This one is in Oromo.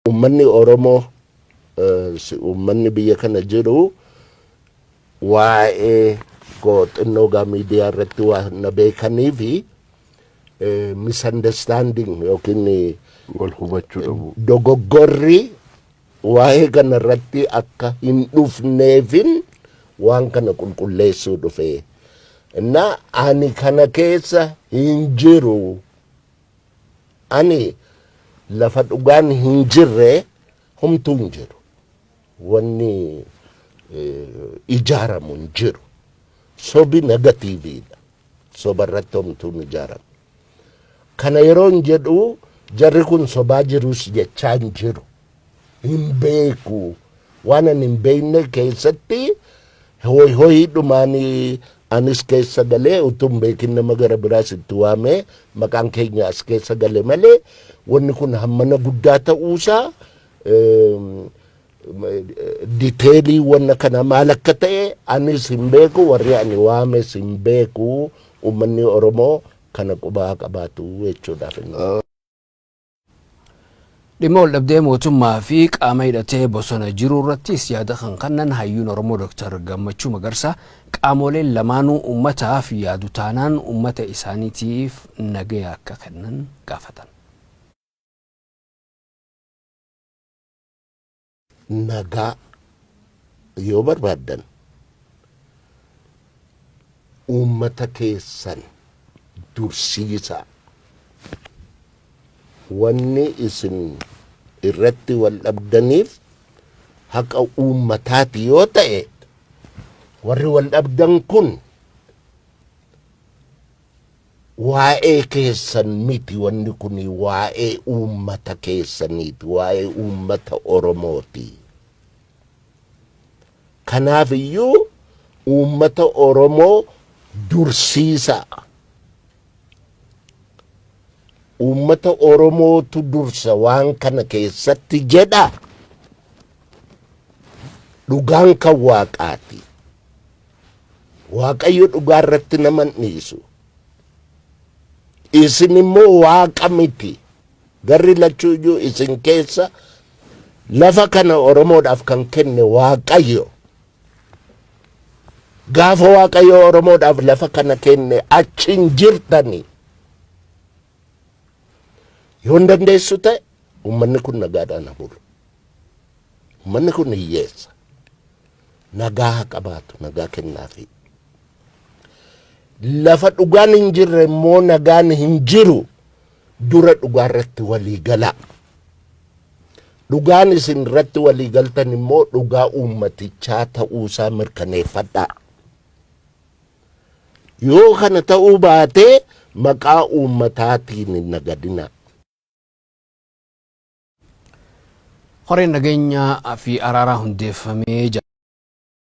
ummanni Oromoo ummanni biyya kana jiru waa'ee xinnoo gaa miidiyaa irratti waa na beekanii fi misunderstanding yookiin wal hubachuu dhabu dogoggorri waa'ee kana irratti akka hin dhufneefin waan kana qulqulleessuu dhufe. Na ani kana keessa hin jiru. Ani lafa dhugaan hin jirre homtuu hin jiru. Wanni ijaaramu hin jiru. Sobi negatiiviidha. Soba irratti homtuu hin ijaaramu. Kana yeroon jedhu jarri kun sobaa jirus jechaa hin jiru. Hin beeku. Waan ani hin beekne keessatti hoyi dhumaanii anis keessa galee utuu hin beekin nama gara biraas itti waamee maqaan keenya as keessa gale malee wanni kun hammana guddaa ta'uusaa diteelii wanna kana maal akka ta'e anis hin beeku, warri ani waames hin beeku. Uummanni Oromoo kana qubaa qabaatu jechuudhaaf. Dhimma wal dhabdee mootummaa fi qaama hidhatee bosona jiru irrattis yaada kan kennan hayyuun Oromoo Dr.Gammachuu Magarsaa qaamoleen lamaanuu uummataaf yaadu taanaan uummata isaaniitiif nagaya akka kennan gaafatan. Nagaa yoo barbaadan uummata keessan dursiisa. Wanni isin irratti wal dhabdaniif haqa uummataati yoo ta'e warri wal dhabdan kun waa'ee keessan miti. Wanni kun waa'ee uummata keessaniiti, waa'ee uummata Oromooti. Kanaaf iyyuu uummata Oromoo dursiisa. Uummata Oromootu dursa waan kana keessatti jedha. Dhugaan kan Waaqaati. Waaqayyo dhugaa irratti nama hin dhiisu. Isin immoo Waaqa miti. Garri lachuu iyyuu isin keessa lafa kana Oromoodhaaf kan kenne Waaqayyo. Gaafa Waaqayyo Oromoodhaaf lafa kana kenne achiin jirtani. Yoo hin dandeessu ta'e uummanni kun nagaadhaan bulu. Uummanni kun hiyyeessa. Nagaa haa qabaatu, nagaa kennaafi. Lafa dhugaan hin jirre immoo nagaan hin jiru. Dura dhugaa irratti walii gala. Dhugaan isin irratti walii galtan immoo dhugaa uummatichaa ta'uusaa mirkaneeffadhaa. Yoo kana ta'uu baatee maqaa uummataatiin hin nagadina. Horeen nageenyaa fi araaraa hundeeffamee